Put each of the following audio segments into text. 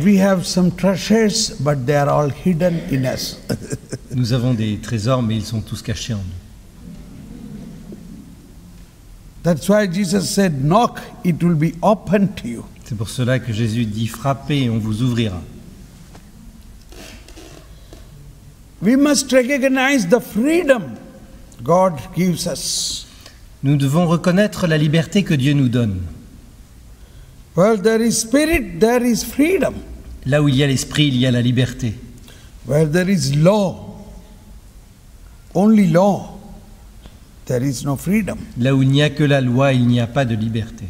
We have some treasures, but they are all hidden in us. Nous avons des trésors, mais ils sont tous cachés en nous. That's why Jesus said, knock, it will be open to you. C'est pour cela que Jésus dit, frappez et on vous ouvrira. We must recognize the freedom God gives us. Nous devons reconnaître la liberté que Dieu nous donne. Where there is spirit, there is freedom. Là où il y a l'esprit, il y a la liberté. Where there is law, only law, there is no freedom. Là où il n'y a que la loi, il n'y a pas de liberté.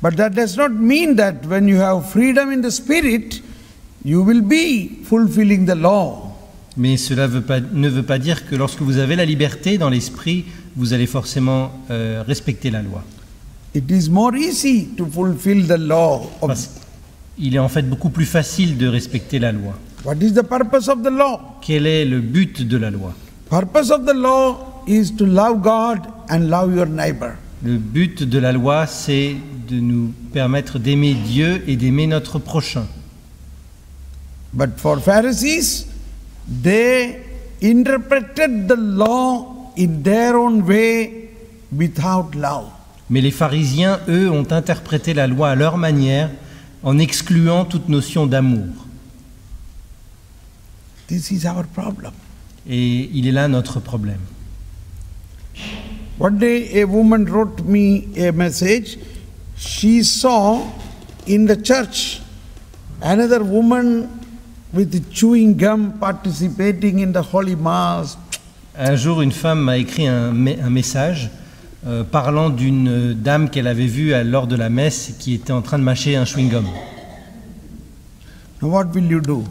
But that does not mean that when you have freedom in the spirit, you will be fulfilling the law. Mais cela ne veut pas dire que lorsque vous avez la liberté dans l'esprit, vous allez forcément respecter la loi. It is more easy to fulfill the law. Il est en fait beaucoup plus facile de respecter la loi. What is the purpose of the law? Quel est le but de la loi? Purpose of the law is to love God and love your neighbor. Le but de la loi, c'est de nous permettre d'aimer Dieu et d'aimer notre prochain. But for Pharisees, they interpreted the law in their own way without love. Mais les pharisiens, eux, ont interprété la loi à leur manière, en excluant toute notion d'amour. This is our problem. Et il est là notre problème. One day a woman wrote me a message. She saw in the church another woman with chewing gum participating in the Holy Mass. Un jour, une femme m'a écrit un message parlant d'une dame qu'elle avait vue lors de la messe qui était en train de mâcher un chewing-gum. Now what will you do?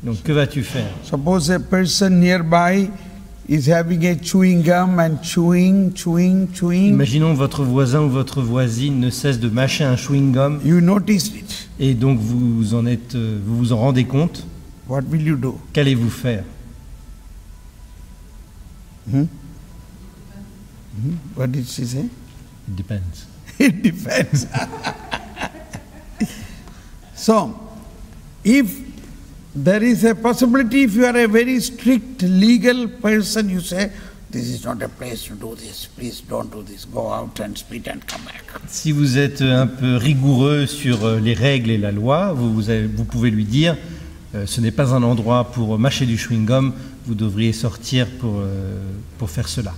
Donc, que vas-tu faire? Suppose a person nearby is having a chewing gum and chewing. Imaginons votre voisin ou votre voisine ne cesse de mâcher un chewing-gum. You noticed it. Et donc vous vous en rendez compte. What will you do? Qu'allez-vous faire? What did she say? It depends. It depends. So, if there is a possibility, if you are a very strict legal person, you say, this is not a place to do this, please don't do this, go out and spit and come back. Si vous êtes un peu rigoureux sur les règles et la loi, vous pouvez lui dire, ce n'est pas un endroit pour mâcher du chewing-gum, vous devriez sortir pour faire cela.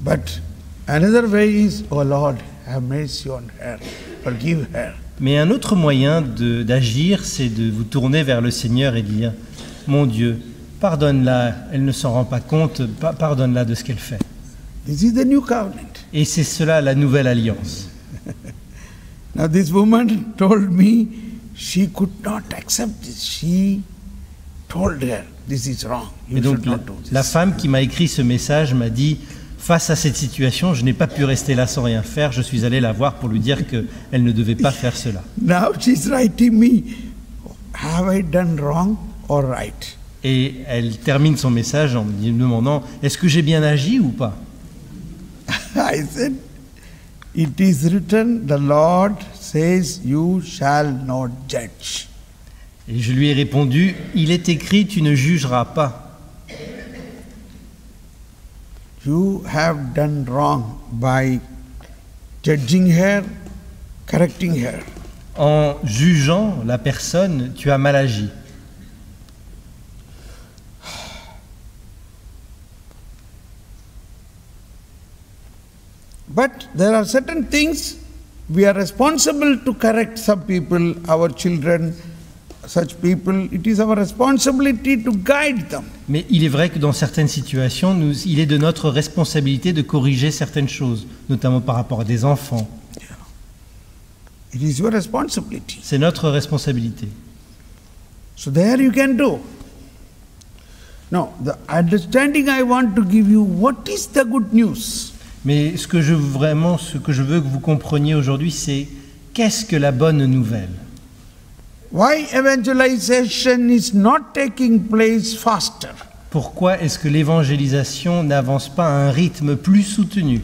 But another way is, oh Lord, have mercy on her, forgive her. Mais un autre moyen d'agir, c'est de vous tourner vers le Seigneur et dire, mon Dieu, pardonne-la, elle ne s'en rend pas compte, pardonne-la de ce qu'elle fait. This is the new covenant. Et c'est cela la nouvelle alliance. Now this woman told me she could not accept this. She told her, this is wrong, you should not do this. La femme qui m'a écrit ce message m'a dit, face à cette situation, je n'ai pas pu rester là sans rien faire. Je suis allé la voir pour lui dire qu'elle ne devait pas faire cela. Now she's writing me, have I done wrong or right? Et elle termine son message en me demandant, est-ce que j'ai bien agi ou pas? I said, it is written, the Lord says, you shall not judge. Et je lui ai répondu, il est écrit, tu ne jugeras pas. You have done wrong by judging her, correcting her. En jugeant la personne, tu as mal agi. But there are certain things we are responsible to correct some people, our children, such people. It is our responsibility to guide them. Mais il est vrai que dans certaines situations, il est de notre responsabilité de corriger certaines choses, notamment par rapport à des enfants. It is your responsibility. C'est notre responsabilité. So there you can do. Now, the understanding I want to give you, what is the good news? Mais ce que je veux que vous compreniez aujourd'hui, c'est qu'est-ce que la bonne nouvelle? Why evangelization is not taking place faster? Pourquoi est-ce que l'évangélisation n'avance pas à un rythme plus soutenu?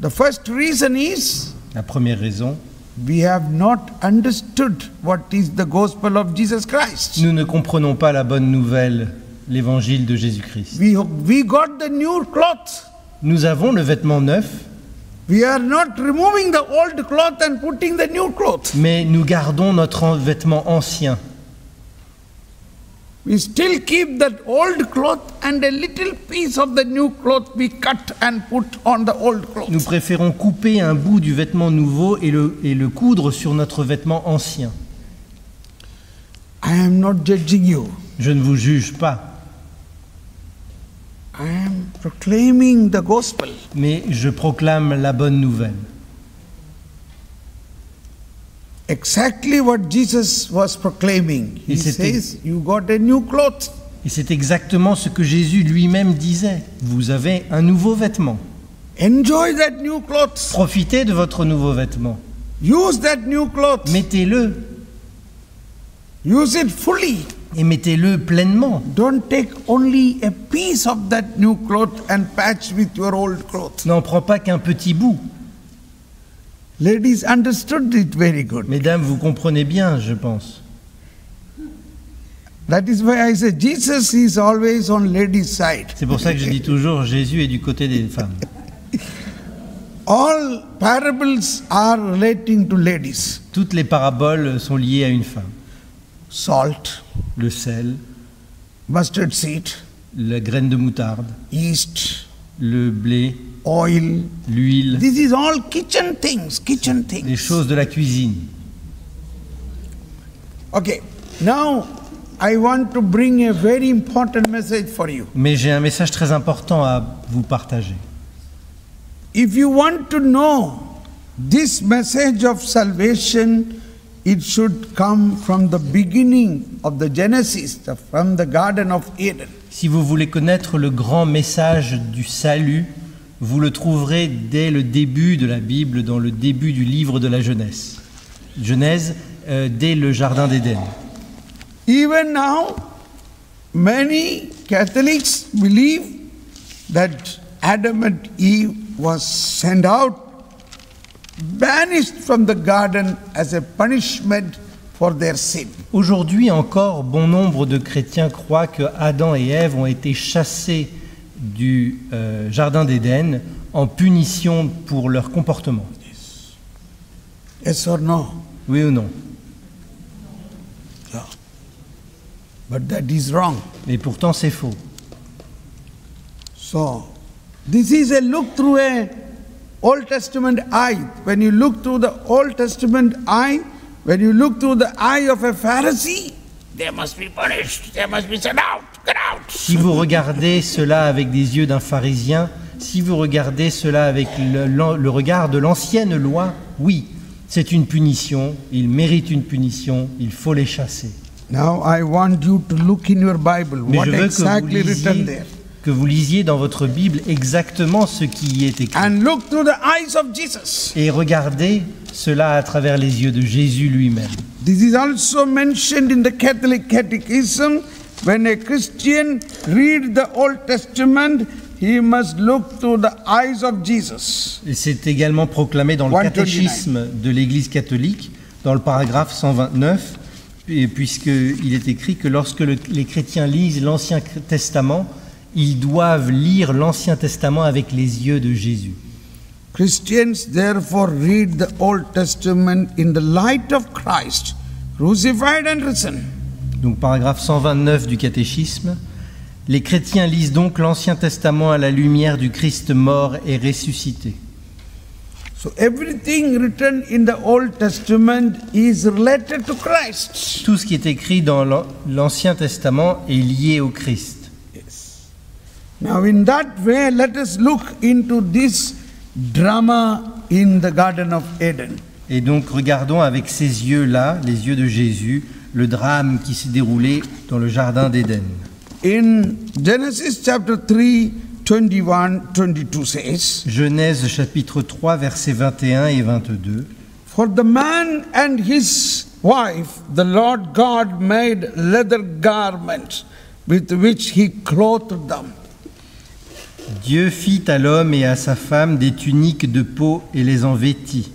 The first reason is, La première raison, we have not understood what is the gospel of Jesus Christ. Nous ne comprenons pas la bonne nouvelle, l'évangile de Jésus-Christ. We got the new cloth. Nous avons le vêtement neuf, We are not removing the old cloth and putting the new cloth. mais nous gardons notre vêtement ancien. We still keep that old cloth and a little piece of the new cloth we cut and put on the old cloth. Nous préférons couper un bout du vêtement nouveau et le coudre sur notre vêtement ancien. I am not judging you. Je ne vous juge pas, I am proclaiming the gospel. mais je proclame la bonne nouvelle. Exactly what Jesus was proclaiming. He Et c'était- says, you got a new cloth. Et c'est exactement ce que Jésus lui-même disait. Vous avez un nouveau vêtement. Enjoy that new cloth. Profitez de votre nouveau vêtement. Use that new cloth. Mettez-le Use it fully. et mettez-le pleinement. Don't take only a piece of that new cloth and patch with your old cloth. N'en prends pas qu'un petit bout. Ladies understood it very good. Mesdames, vous comprenez bien, je pense. That is why I say Jesus is always on ladies' side. C'est pour ça que je dis toujours, Jésus est du côté des femmes. All parables are relating to ladies. Toutes les paraboles sont liées à une femme. Salt, Le sel, mustard seed, la graine de moutarde, yeast, le blé, oil. l'huile, This is all kitchen things, kitchen les things. choses de la cuisine. Okay, now I want to bring a very important message for you. Mais j'ai un message très important à vous partager. If you want to know this message of salvation, it should come from the beginning of the Genesis, from the Garden of Eden. Si vous voulez connaître le grand message du salut, vous le trouverez dès le début de la Bible, dans le début du livre de la Genèse. Dès le Jardin d'Éden. Even now, many Catholics believe that Adam and Eve was sent out, banished from the garden as a punishment for their sin. Aujourd'hui encore, bon nombre de chrétiens croient que Adam et Ève ont été chassés du Jardin d'Éden en punition pour leur comportement. Yes or no? Oui ou non? Yeah. But that is wrong. Mais pourtant c'est faux. So, this is a look through a Old Testament eye. When you look through the Old Testament eye, when you look through the eye of a Pharisee, they must be punished. They must be sent out. Get out. Si vous regardez cela avec des yeux d'un pharisien, si vous regardez cela avec le regard de l'ancienne loi, oui, c'est une punition, ils méritent une punition, il faut les chasser. Now I want you to look in your Bible. Mais What je veux exactly written there? que vous lisiez dans votre Bible exactement ce qui y est écrit. And look through the eyes of Jesus. Et regardez cela à travers les yeux de Jésus lui-même. This is also mentioned in the Catholic Catechism. When a Christian reads the Old Testament, he must look through the eyes of Jesus. Et c'est également proclamé dans le 129. catéchisme de l'Église catholique, dans le paragraphe 129, puisqu'il est écrit que lorsque les chrétiens lisent l'Ancien Testament, ils doivent lire l'Ancien Testament avec les yeux de Jésus. Christians therefore read the Old Testament in the light of Christ, crucified and risen. Donc paragraphe 129 du catéchisme, les chrétiens lisent donc l'Ancien Testament à la lumière du Christ mort et ressuscité. So everything written in the Old Testament is related to Christ. Tout ce qui est écrit dans l'Ancien Testament est lié au Christ. Yes. Now in that way, let us look into this drama in the Garden of Eden. Et donc regardons avec ces yeux-là, les yeux de Jésus, le drame qui s'est déroulé dans le Jardin d'Éden. In Genesis chapter 3, 21-22 says, Genèse chapitre 3 versets 21 et 22. For the man and his wife, the Lord God made leather garments with which he clothed them. Dieu fit à l'homme et à sa femme des tuniques de peau et les en vêtit.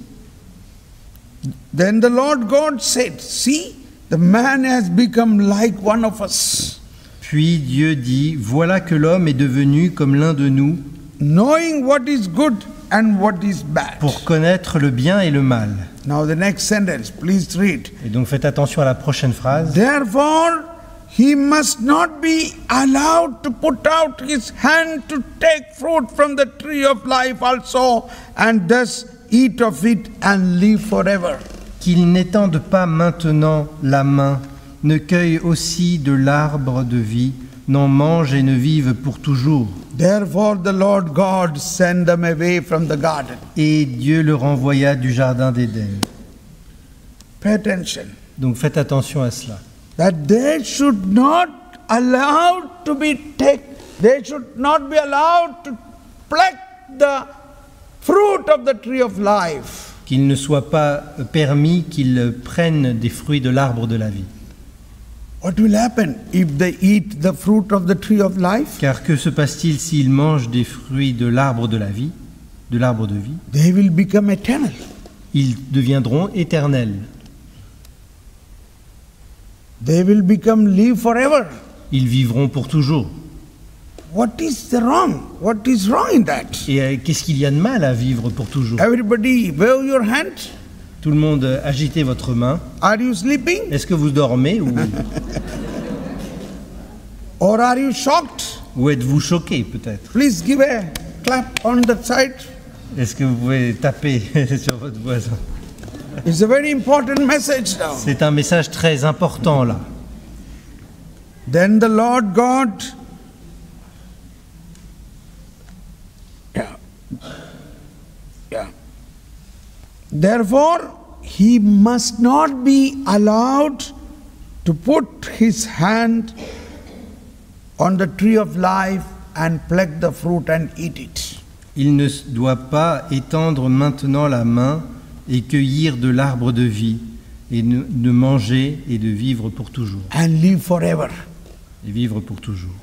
Then the Lord God said, see, the man has become like one of us, Puis Dieu dit, voilà que l'homme est devenu comme l'un de nous, knowing what is good and what is bad. pour connaître le bien et le mal. Now the next sentence, please read. Et donc faites attention à la prochaine phrase. Therefore, he must not be allowed to put out his hand to take fruit from the tree of life also, and thus eat of it and live forever. Qu'il n'étende pas maintenant la main, ne cueille aussi de l'arbre de vie, n'en mange et ne vive pour toujours. Therefore the Lord God sent them away from the garden. Et Dieu le renvoya du jardin d'Éden. Pay attention. Donc faites attention à cela. That they should not allowed to be they should not be allowed to pluck the fruit of the tree of life. Qu'il ne soit pas permis qu'ils prennent des fruits de l'arbre de la vie. What will happen if they eat the fruit of the tree of life? Car que se passe-t-il s'ils mangent des fruits de l'arbre de la vie, de l'arbre de vie? They will become eternal. Ils deviendront éternels. They will live forever. Ils vivront pour toujours. What is wrong? What is wrong in that? Et qu'est-ce qu'il y a de mal à vivre pour toujours? Everybody wave your hand. Tout le monde, agitez votre main. Are you sleeping? Est-ce que vous dormez Or are you shocked? ou êtes-vous choqué peut-être? Please give a clap on the side. Est-ce que vous pouvez taper sur votre voisin? It's a very important message now. C'est un message très important là. Then the Lord God Therefore, he must not be allowed to put his hand on the tree of life and pluck the fruit and eat it. Il ne doit pas étendre maintenant la main et cueillir de l'arbre de vie, et de manger et de vivre pour toujours. And live forever. Et vivre pour toujours.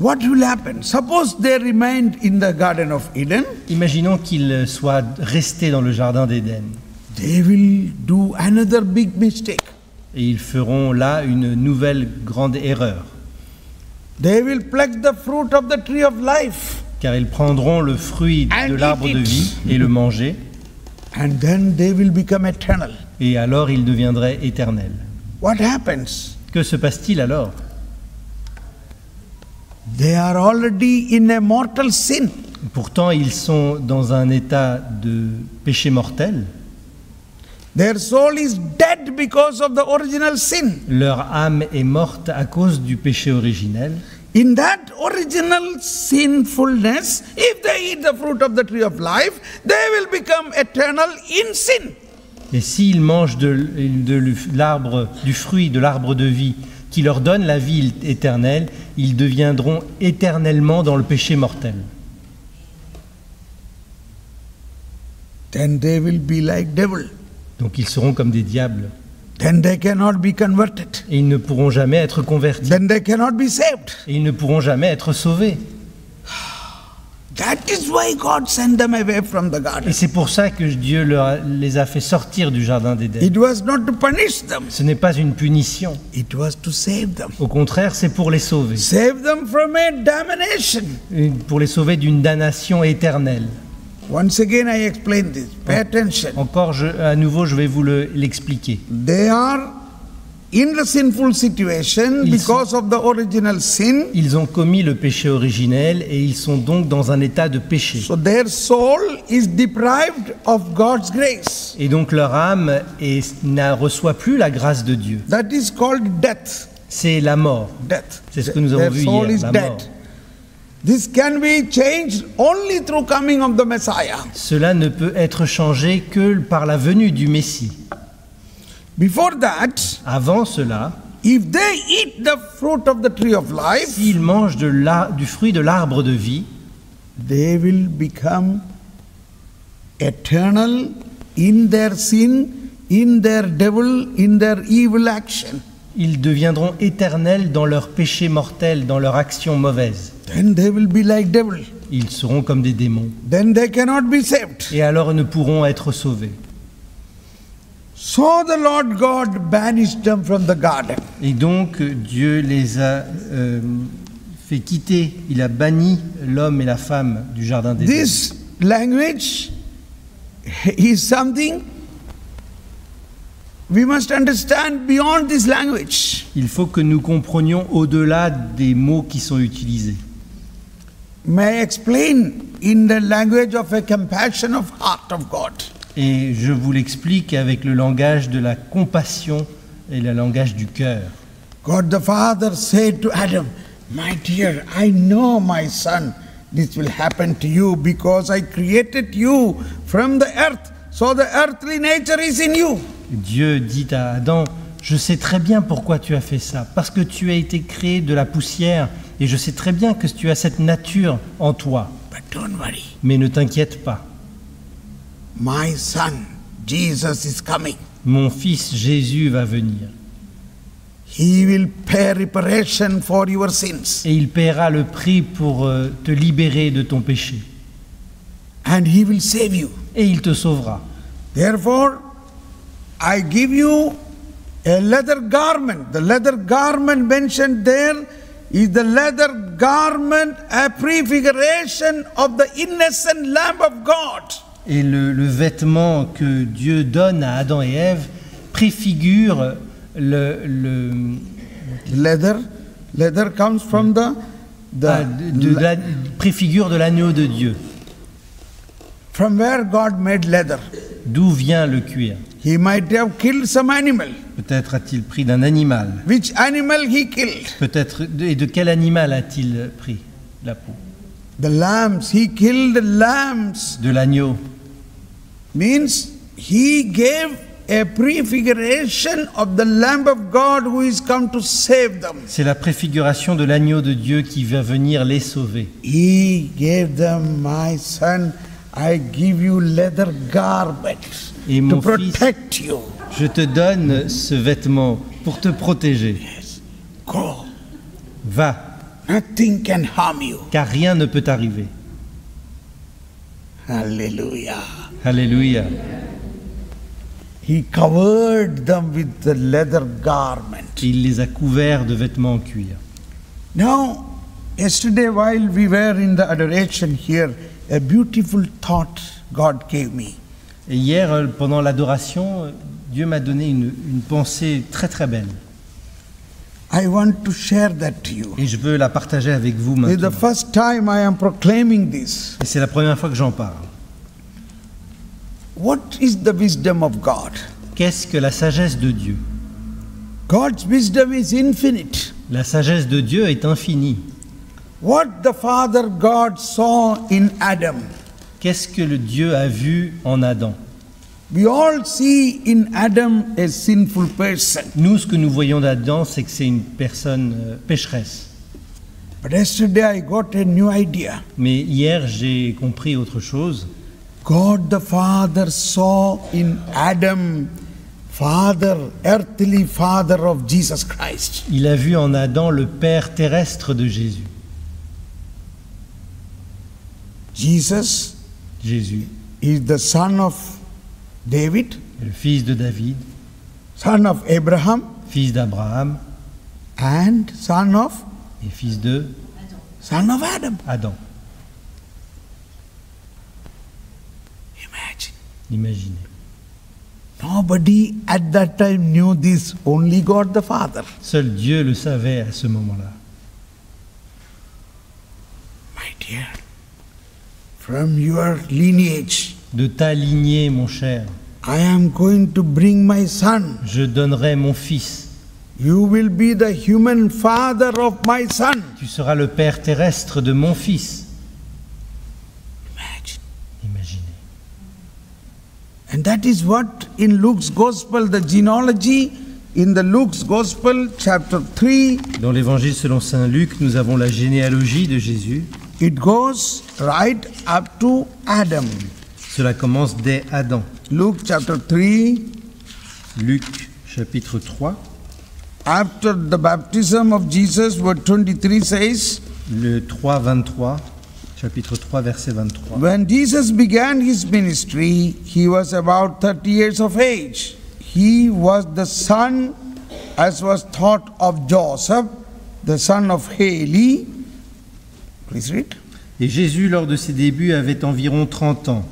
What will happen? Suppose they remained in the Garden of Eden. Imaginons qu'ils soient restés dans le jardin d'Éden. They will do another big mistake. Et ils feront là une nouvelle grande erreur. They will pluck the fruit of the tree of life. Car ils prendront le fruit de l'arbre de vie et le manger. And then they will become eternal. Et alors ils deviendraient éternels. What happens? Que se passe-t-il alors? They are already in a mortal sin. Pourtant, ils sont dans un état de péché mortel. Their soul is dead because of the original sin. Leur âme est morte à cause du péché originel. In that original sinfulness, if they eat the fruit of the tree of life, they will become eternal in sin. Et s'ils mangent du fruit de l'arbre de vie qui leur donne la vie éternelle, ils deviendront éternellement dans le péché mortel. Then they will be like devil. Donc ils seront comme des diables. Then they cannot be converted. Et ils ne pourront jamais être convertis. Then they cannot be saved. Et ils ne pourront jamais être sauvés. That is why God sent them away from the garden. Et c'est pour ça que Dieu les a fait sortir du jardin d'Éden. It was not to punish them. Ce n'est pas une punition. It was to save them. Au contraire, c'est pour les sauver. Save them from a damnation. Pour les sauver d'une damnation éternelle. Once again I explain this. Pay attention. Encore, à nouveau, je vais vous l'expliquer. They are in the sinful situation because of the original sin. Ils ont commis le péché originel et ils sont donc dans un état de péché. So their soul is deprived of God's grace. Et donc leur âme ne reçoit plus la grâce de Dieu. That is called death. C'est la mort. Death. C'est ce que nous avons vu hier, la mort. This can be changed only through coming of the Messiah. Cela ne peut être changé que par la venue du Messie. Before that, avant cela, if they eat the fruit of the tree of life, s'ils mangent du fruit de l'arbre de vie, they will become eternal in their sin, in their devil, in their evil action. Ils deviendront éternels dans leur péché mortel, dans leur action mauvaise. Then they will be like devil. Ils seront comme des démons. Then they cannot be saved. Et alors ils ne pourront être sauvés. So the Lord God banished them from the garden. Et donc Dieu les a fait quitter, il a banni l'homme et la femme du jardin d'Éden. This language is something we must understand beyond this language. Il faut que nous comprenions au-delà des mots qui sont utilisés. May I explain in the language of a compassion of heart of God. Et je vous l'explique avec le langage de la compassion et le langage du cœur. God the Father said to Adam, "My dear, I know, my son, this will happen to you because I created you from the earth, so the earthly nature is in you." Dieu dit à Adam, je sais très bien pourquoi tu as fait ça, parce que tu as été créé de la poussière, et je sais très bien que tu as cette nature en toi. But don't worry, Mais ne t'inquiète pas, my son, Jesus is coming. mon fils Jésus va venir, He will pay reparation for your sins, et il paiera le prix pour te libérer de ton péché, and he will save you. et il te sauvera. Therefore, I give you a leather garment. The leather garment mentioned there is the leather garment, a prefiguration of the innocent Lamb of God. Et le vêtement que Dieu donne à Adam et Ève préfigure Leather comes from préfigure de l'agneau de Dieu. From where God made leather. D'où vient le cuir? He might have killed some animal. Peut-être a-t-il pris d'un animal. Which animal he killed? Peut-être, et de quel animal a-t-il pris la peau? The lambs. He killed the lambs. De l'agneau. Means he gave a prefiguration of the Lamb of God who is come to save them. C'est la préfiguration de l'agneau de Dieu qui va venir les sauver. He gave them, my son, I give you leather garments Et to mon fils, protect you. je te donne ce vêtement pour te protéger. Go. Va, Nothing can harm you. car rien ne peut t'arriver. Hallelujah. Alléluia. He covered them with the leather garment. Et il les a couverts de vêtements en cuir. Now, yesterday while we were in the adoration here, a beautiful thought God gave me. Et hier, pendant l'adoration, Dieu m'a donné une pensée très très belle. I want to share that to you. Et je veux la partager avec vous This is the maintenant. first time I am proclaiming this. Et c'est la première fois que j'en parle. What is the wisdom of God? Qu'est-ce que la sagesse de Dieu? God's wisdom is infinite. La sagesse de Dieu est infinie. What the Father God saw in Adam, Qu'est-ce que le Dieu a vu en Adam? we all see in Adam a sinful person. Nous, ce que nous voyons d'Adam, c'est que c'est une personne pécheresse. But yesterday I got a new idea. Mais hier, j'ai compris autre chose. God the Father saw in Adam Father, earthly Father of Jesus Christ. Il a vu en Adam le Père terrestre de Jésus. Jesus Jésus is the son of David, est le fils de David, son of Abraham, fils d'Abraham and son of et fils de Adam. Adam. Imagine. Imaginez. Nobody at that time knew this, only God the Father. Seul Dieu le savait à ce moment-là. My dear, from your lineage, De ta lignée, mon cher, I am going to bring my son. je donnerai mon fils. You will be the human father of my son. Tu seras le Père terrestre de mon fils. Imagine. Imaginez. And that is what in Luke's Gospel, the genealogy, in the Luke's Gospel, chapter 3, Dans l'évangile selon saint Luc, nous avons la généalogie de Jésus. it goes right up to Adam. Cela commence dès Adam. Luke chapter 3, Luc chapitre 3, after the baptism of Jesus, verse 23 says, le 3, 23, chapitre 3, verset 23. when Jesus began his ministry, he was about 30 years of age. he was the son, as was thought, of Joseph, the son of Heli. Please read. Et Jésus, lors de ses débuts, avait environ 30 ans.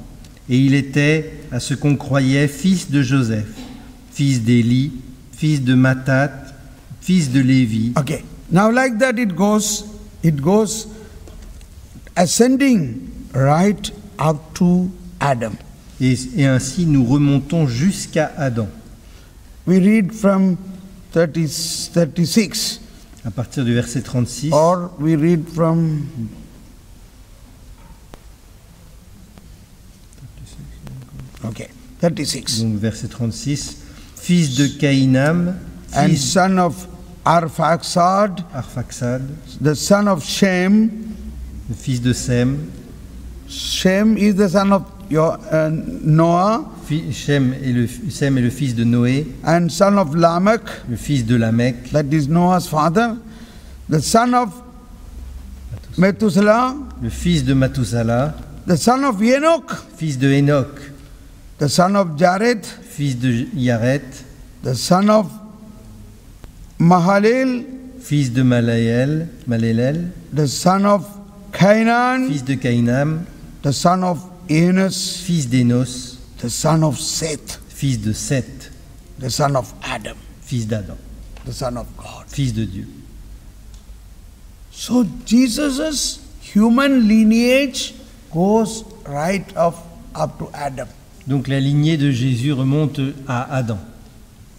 Et il était, à ce qu'on croyait, fils de Joseph, fils d'Élie, fils de Mathat, fils de Lévi. Okay. Now like that it goes ascending right up to Adam. Et ainsi, nous remontons jusqu'à Adam. We read from 36, À partir du verset 36, or we read from okay, 36. donc verset 36, fils de Caïnam, And fils son of Arphaxad, d'Arphaxad, the son of Shem. le fils de Sem, Shem is the son of Noah, Sem est le fils de Noé, and son of Lamech, le fils de Lamech, that is Noah's father, the son of Methuselah, le fils de Mathusala, the son of Enoch, fils de Enoch, the son of Jared, fils de Yaret, the son of Mahalalel, fils de Malélel, the son of Cainan, fils de Caïnam, the son of Enos, fils d'Énos, the son of Seth, fils de Seth, the son of Adam, fils d'Adam, the son of God. fils de Dieu. So Jesus' human lineage goes right up to Adam. Donc la lignée de Jésus remonte à Adam.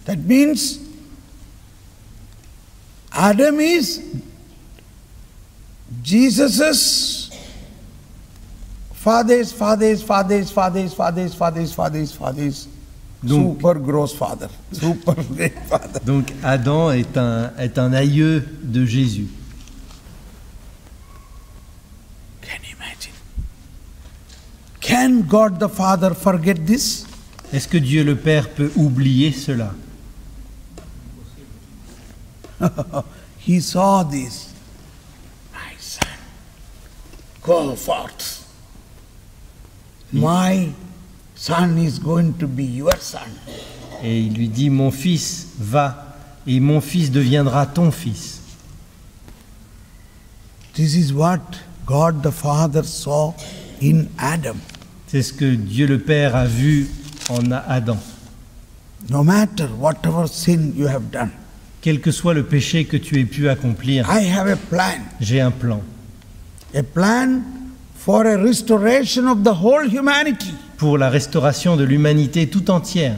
That means Adam is Jesus' father's Donc- super gross father, super great father. Donc Adam est un aïeux de Jésus. Can you imagine? Can God the Father forget this? Est-ce que Dieu le Père peut oublier cela? He saw this. My son, go forth. My son is going to be your son. Et il lui dit, mon fils, va, et mon fils deviendra ton fils. This is what God the Father saw in Adam. C'est ce que Dieu le Père a vu en Adam. No matter whatever sin you have done, Quel que soit le péché que tu aies pu accomplir, I have a plan. j'ai un plan. A plan for a restoration of the whole humanity. Pour la restauration de l'humanité tout entière.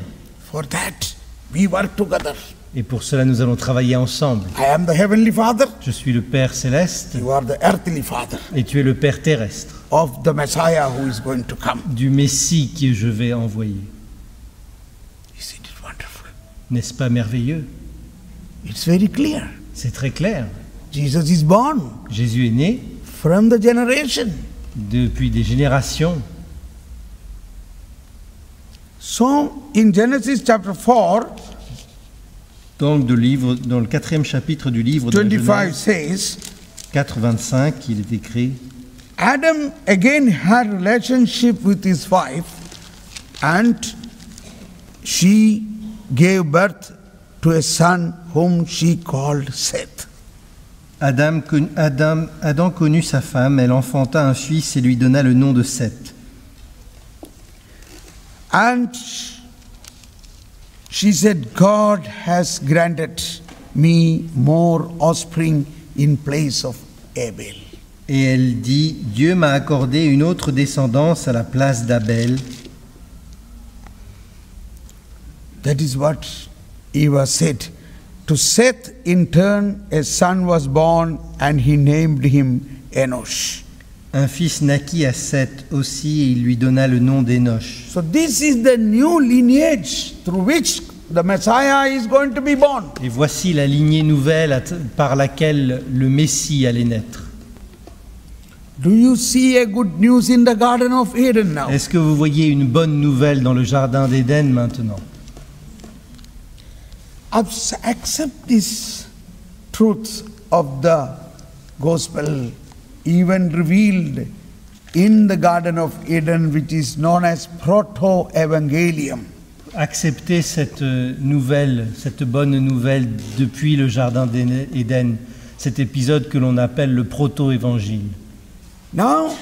For that, we work together. Et pour cela, nous allons travailler ensemble. I am the Heavenly Father. Je suis le Père céleste You are the earthly Father et tu es le Père terrestre of the Messiah who is going to come. du Messie que je vais envoyer. Isn't it wonderful? N'est-ce pas merveilleux? It's very clear. C'est très clair. Jesus is born Jésus est né from the generation. depuis des générations. So, in Genesis chapter 4, Dans le 4e chapitre du livre de la 25 Genèse, says, 4:25, il est écrit, Adam again had relationship with his wife, and she gave birth to a son whom she called Seth. Adam connut sa femme, elle enfanta un fils et lui donna le nom de Seth. And she said, God has granted me more offspring in place of Abel. Et elle dit, Dieu m'a accordé une autre descendance à la place d'Abel. That is what Eva said. To Seth, in turn, a son was born, and he named him Enosh. Un fils naquit à Seth aussi et il lui donna le nom d'Énoch. So this is the new lineage through which the Messiah is going to be born. Et voici la lignée nouvelle par laquelle le Messie allait naître. Do you see a good news in the Garden of Eden now? Est-ce que vous voyez une bonne nouvelle dans le jardin d'Éden maintenant? Accept this truth of the gospel, even revealed in the Garden of Eden, which is known as Proto-Evangelium. accepter cette nouvelle, cette bonne nouvelle depuis le Jardin d'Éden, cet épisode que l'on appelle le proto-évangile. Now,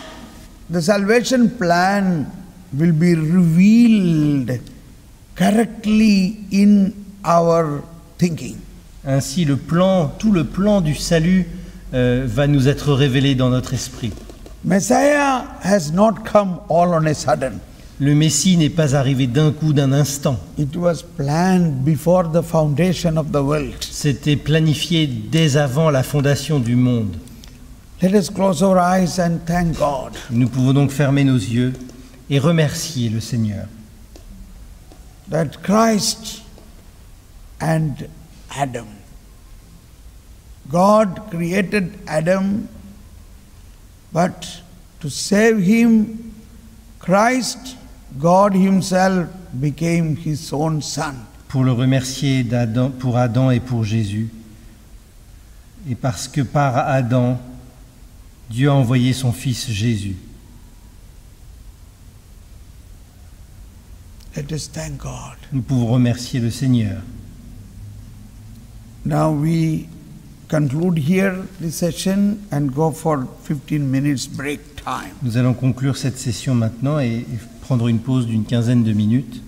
the salvation plan will be revealed correctly in our thinking. Ainsi, tout le plan du salut va nous être révélé dans notre esprit. Messiah has not come all on a sudden. Le Messie n'est pas arrivé d'un coup, d'un instant. It was planned before the foundation of the world. C'était planifié dès avant la fondation du monde. Let us close our eyes and thank God. Nous pouvons donc fermer nos yeux et remercier le Seigneur. That Christ and Adam. God created Adam, but to save him, Christ, God himself, became his own son. Pour le remercier pour Adam et pour Jésus. Et parce que par Adam, Dieu a envoyé son Fils Jésus. Let us thank God. Nous pouvons remercier le Seigneur. Now we conclude here this session and go for 15 minutes break time. Nous allons conclure cette session maintenant et prendre une pause d'une quinzaine de minutes.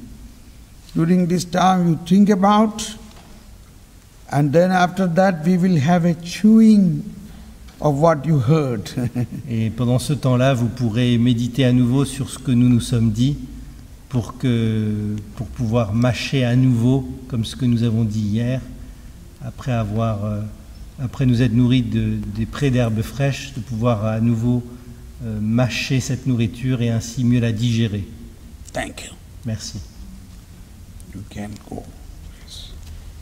During this time you think about, and then after that we will have a chewing of what you heard. Et pendant ce temps-là, vous pourrez méditer à nouveau sur ce que nous nous sommes dit pour pouvoir mâcher à nouveau, comme ce que nous avons dit hier, après nous être nourris des prés d'herbes fraîches, de pouvoir à nouveau mâcher cette nourriture et ainsi mieux la digérer. Thank you. Merci. You can go.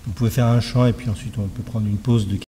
Vous pouvez faire un chant et puis ensuite on peut prendre une pause de